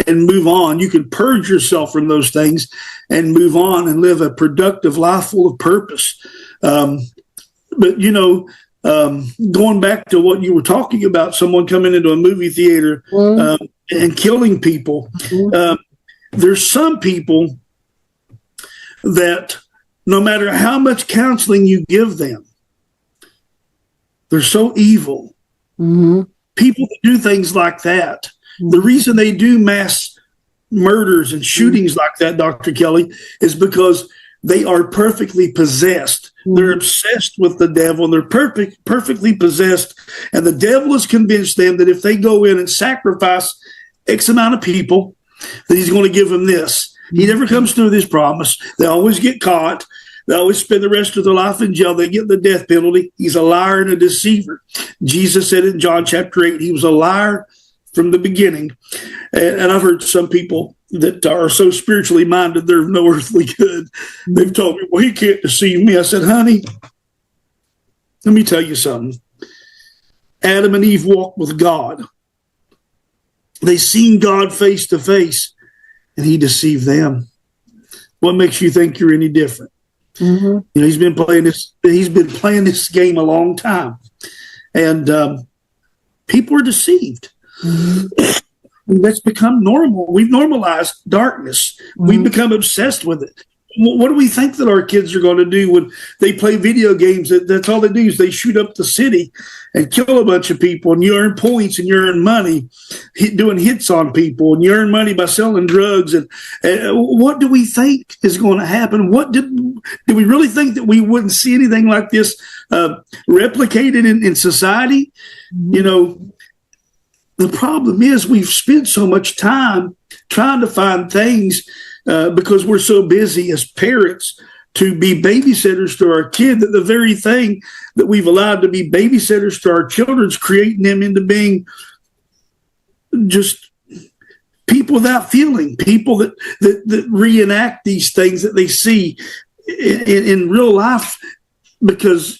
S2: and move on. You can purge yourself from those things and move on and live a productive life full of purpose. But going back to what you were talking about, someone coming into a movie theater and killing people. There's some people that no matter how much counseling you give them, they're so evil. People that do things like that, the reason they do mass murders and shootings like that, Dr. Kelly, is because they are perfectly possessed. They're obsessed with the devil, and they're perfectly possessed. And the devil has convinced them that if they go in and sacrifice X amount of people, that he's going to give them this. He never comes through this promise. They always get caught. They always spend the rest of their life in jail. They get the death penalty. He's a liar and a deceiver. Jesus said in John chapter 8, he was a liar from the beginning. And I've heard some people that are so spiritually minded, they're no earthly good. They've told me, well, he can't deceive me. I said, honey, let me tell you something. Adam and Eve walked with God. They seen God face to face, and he deceived them. What makes you think you're any different? Mm-hmm. He's been playing this game a long time, and people are deceived. Mm-hmm. That's become normal. We've normalized darkness. Mm-hmm. We've become obsessed with it. What do we think that our kids are going to do when they play video games? That's all they do is they shoot up the city and kill a bunch of people, and you earn points and you earn money doing hits on people, and you earn money by selling drugs. And what do we think is going to happen? Do we really think that we wouldn't see anything like this replicated in society? The problem is we've spent so much time trying to find things because we're so busy as parents to be babysitters to our kid, that the very thing that we've allowed to be babysitters to our children is creating them into being just people without feeling, people that reenact these things that they see in real life because,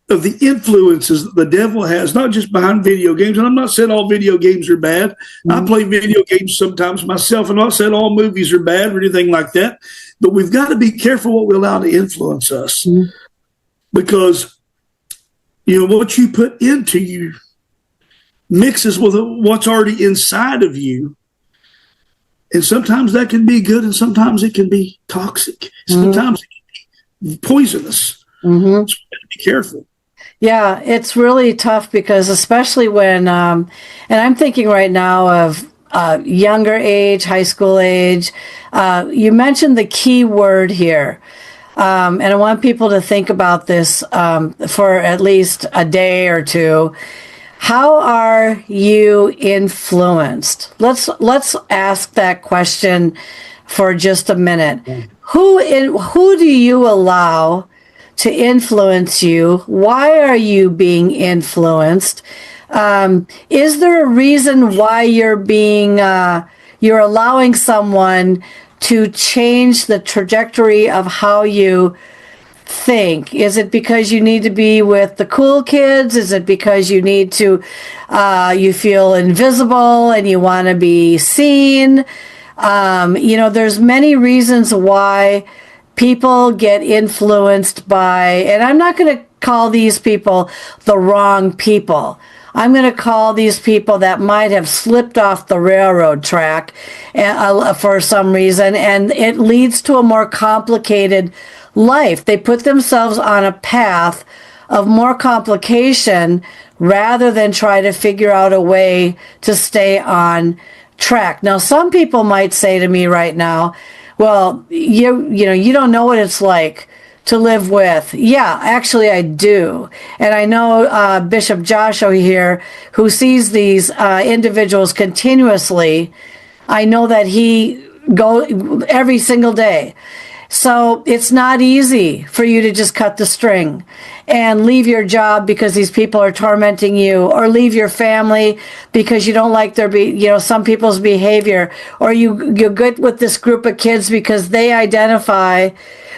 S2: of the influences that the devil has, not just behind video games. And I'm not saying all video games are bad. Mm-hmm. I play video games sometimes myself. I'm not saying all movies are bad or anything like that. But we've got to be careful what we allow to influence us. Mm-hmm. Because, what you put into you mixes with what's already inside of you. And sometimes that can be good and sometimes it can be toxic. Mm-hmm. Sometimes it can be poisonous. Mm-hmm. So we have to be careful.
S1: Yeah, it's really tough because especially when, and I'm thinking right now of younger age, high school age, you mentioned the key word here. And I want people to think about this for at least a day or two. How are you influenced? Let's ask that question for just a minute. Who do you allow to influence you? Why are you being influenced? Is there a reason why you're allowing someone to change the trajectory of how you think? Is it because you need to be with the cool kids? Is it because you need to, you feel invisible and you want to be seen? There's many reasons why people get influenced by, and I'm not going to call these people the wrong people. I'm going to call these people that might have slipped off the railroad track for some reason, and it leads to a more complicated life. They put themselves on a path of more complication rather than try to figure out a way to stay on track. Now, some people might say to me right now, well, you don't know what it's like to live with. Yeah, actually I do. And I know Bishop Joshua here, who sees these individuals continuously. I know that he goes every single day. So it's not easy for you to just cut the string and leave your job because these people are tormenting you, or leave your family because you don't like some people's behavior, or you get with this group of kids because they identify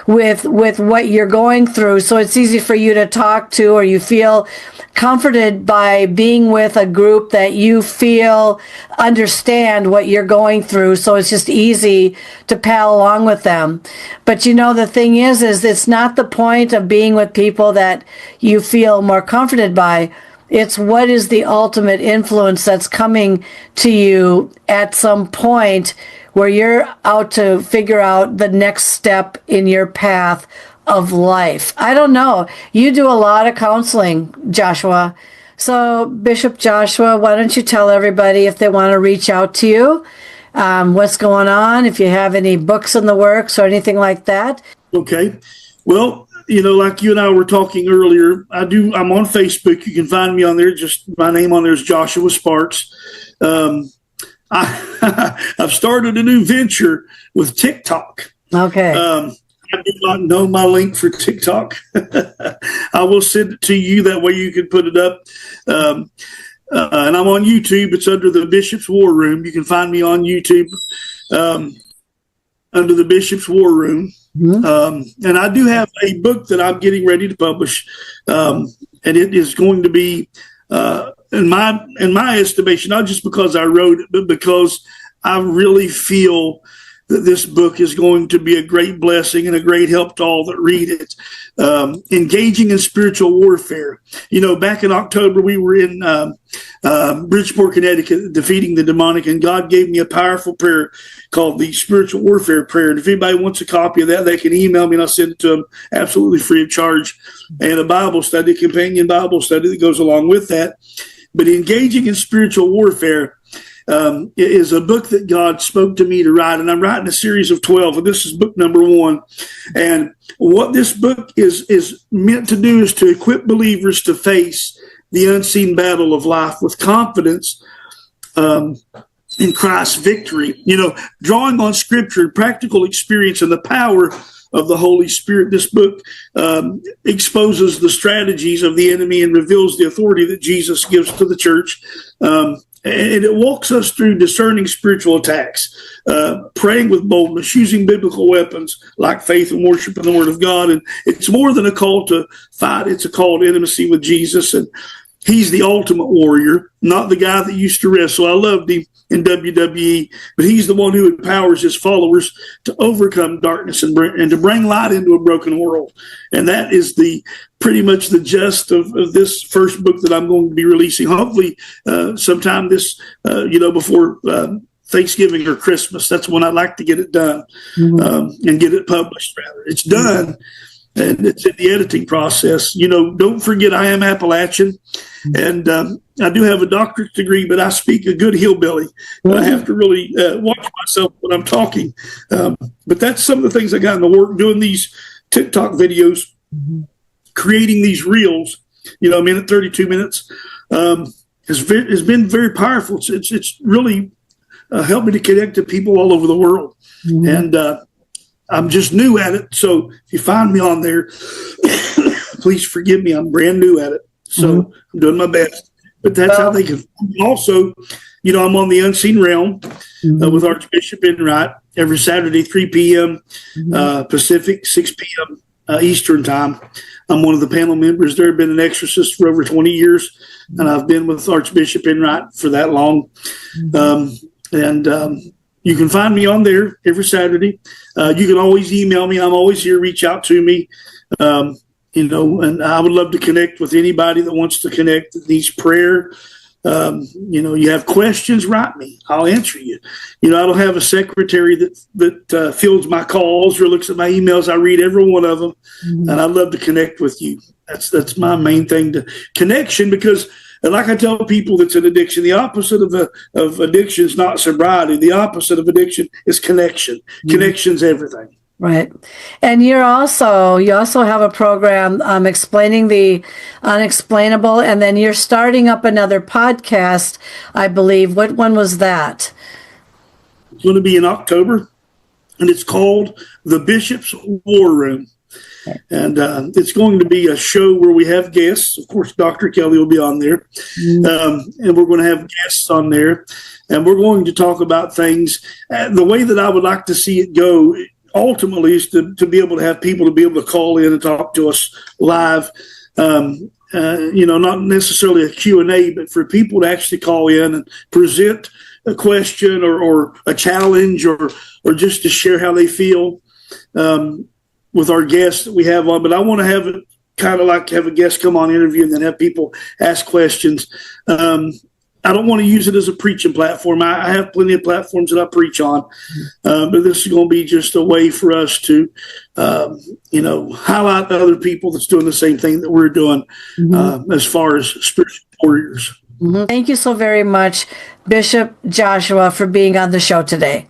S1: with what you're going through. So it's easy for you to talk to, or you feel comforted by being with a group that you feel understand what you're going through. So it's just easy to pal along with them. But the thing is it's not the point of being with people that you feel more comforted by. It's what is the ultimate influence that's coming to you at some point where you're out to figure out the next step in your path of life. I don't know. You do a lot of counseling, Joshua. So, Bishop Joshua, why don't you tell everybody if they want to reach out to you, what's going on, if you have any books in the works or anything like that? Okay.
S2: Well, like you and I were talking earlier, I'm on Facebook. You can find me on there. Just my name on there is Joshua Sparks. I've started a new venture with TikTok.
S1: Okay.
S2: I do not know my link for TikTok. I will send it to you. That way you can put it up. And I'm on YouTube. It's under the Bishop's War Room. You can find me on YouTube. under the Bishop's War Room. And I do have a book that I'm getting ready to publish, and it is going to be, in my estimation, not just because I wrote it, but because I really feel that this book is going to be a great blessing and a great help to all that read it. Engaging in spiritual warfare. Back in October, we were in Bridgeport, Connecticut, defeating the demonic, and God gave me a powerful prayer called the Spiritual Warfare Prayer. And if anybody wants a copy of that, they can email me and I'll send it to them absolutely free of charge. And a Bible study, a companion Bible study that goes along with that. But Engaging in Spiritual Warfare is a book that God spoke to me to write, and I'm writing a series of 12, and this is book number 1. And what this book is meant to do is to equip believers to face the unseen battle of life with confidence in Christ's victory. Drawing on Scripture, practical experience, and the power of the Holy Spirit. This book exposes the strategies of the enemy and reveals the authority that Jesus gives to the church. And it walks us through discerning spiritual attacks, praying with boldness, using biblical weapons like faith and worship and the Word of God. And it's more than a call to fight. It's a call to intimacy with Jesus. And he's the ultimate warrior, not the guy that used to wrestle. I loved him in WWE, but he's the one who empowers his followers to overcome darkness and to bring light into a broken world. And that is pretty much the gist of this first book that I'm going to be releasing. Hopefully, sometime this, before Thanksgiving or Christmas. That's when I'd like to get it done and get it published. Rather, it's done. And it's in the editing process. Don't forget I am Appalachian, and I do have a doctorate degree, but I speak a good hillbilly. I have to really watch myself when I'm talking. But that's some of the things I got in the work, doing these TikTok videos, creating these reels, a minute, 32 minutes, has been very powerful. It's really helped me to connect to people all over the world. And I'm just new at it. So if you find me on there, please forgive me. I'm brand new at it. So I'm doing my best. But that's how they can. Also, I'm on the Unseen Realm with Archbishop Enright every Saturday, 3 p.m. Pacific, 6 p.m. Eastern time. I'm one of the panel members there. I've been an exorcist for over 20 years, and I've been with Archbishop Enright for that long. You can find me on there every Saturday. You can always email me. I'm always here. Reach out to me. And I would love to connect with anybody that wants to connect, that needs prayer. You have questions, write me. I'll answer you. I don't have a secretary that fields my calls or looks at my emails. I read every one of them, and I'd love to connect with you. That's my main thing, to connection, because and like I tell people that's an addiction, the opposite of addiction is not sobriety. The opposite of addiction is connection. Connection's everything.
S1: Right. And you also have a program explaining the unexplainable, and then you're starting up another podcast, I believe. What one was that?
S2: It's going to be in October, and it's called The Bishop's War Room. And it's going to be a show where we have guests. Of course, Dr. Kelly will be on there. And we're going to have guests on there. And we're going to talk about things. The way that I would like to see it go, ultimately, is to be able to have people to be able to call in and talk to us live. Not necessarily a Q&A, but for people to actually call in and present a question or a challenge or just to share how they feel. With our guests that we have on, but I want to have it kind of like to have a guest come on, interview, and then have people ask questions. I don't want to use it as a preaching platform. I have plenty of platforms that I preach on, but this is going to be just a way for us to, highlight other people that's doing the same thing that we're doing as far as spiritual warriors.
S1: Thank you so very much, Bishop Joshua, for being on the show today.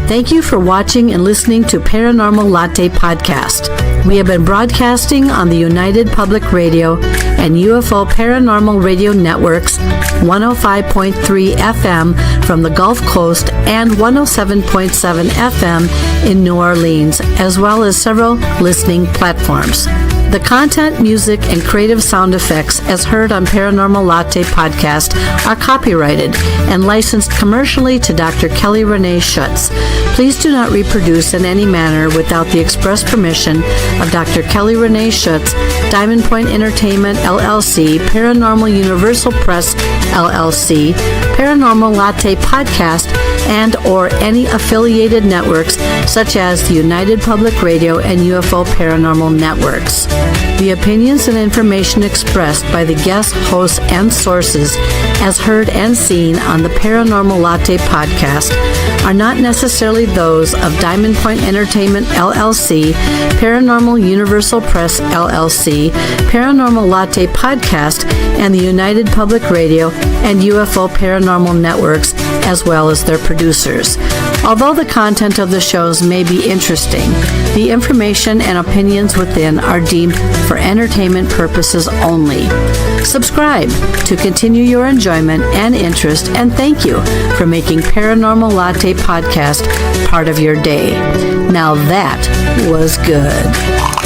S1: Thank you for watching and listening to Paranormal Latte Podcast. We have been broadcasting on the United Public Radio and UFO Paranormal Radio Networks, 105.3 FM from the Gulf Coast and 107.7 FM in New Orleans, as well as several listening platforms. The content, music, and creative sound effects as heard on Paranormal Latte Podcast are copyrighted and licensed commercially to Dr. Kelly Renee Schutz. Please do not reproduce in any manner without the express permission of Dr. Kelly Renee Schutz, Diamond Point Entertainment, LLC, Paranormal Universal Press, LLC, Paranormal Latte Podcast, and or any affiliated networks such as the United Public Radio and UFO Paranormal Networks. The opinions and information expressed by the guests, hosts, and sources as heard and seen on the Paranormal Latte Podcast are not necessarily those of Diamond Point Entertainment, LLC, Paranormal Universal Press, LLC, Paranormal Latte Podcast, and the United Public Radio and UFO Paranormal Networks, as well as their producers. Although the content of the shows may be interesting, the information and opinions within are deemed for entertainment purposes only. Subscribe to continue your enjoyment and interest, and thank you for making Paranormal Latte Podcast part of your day. Now that was good.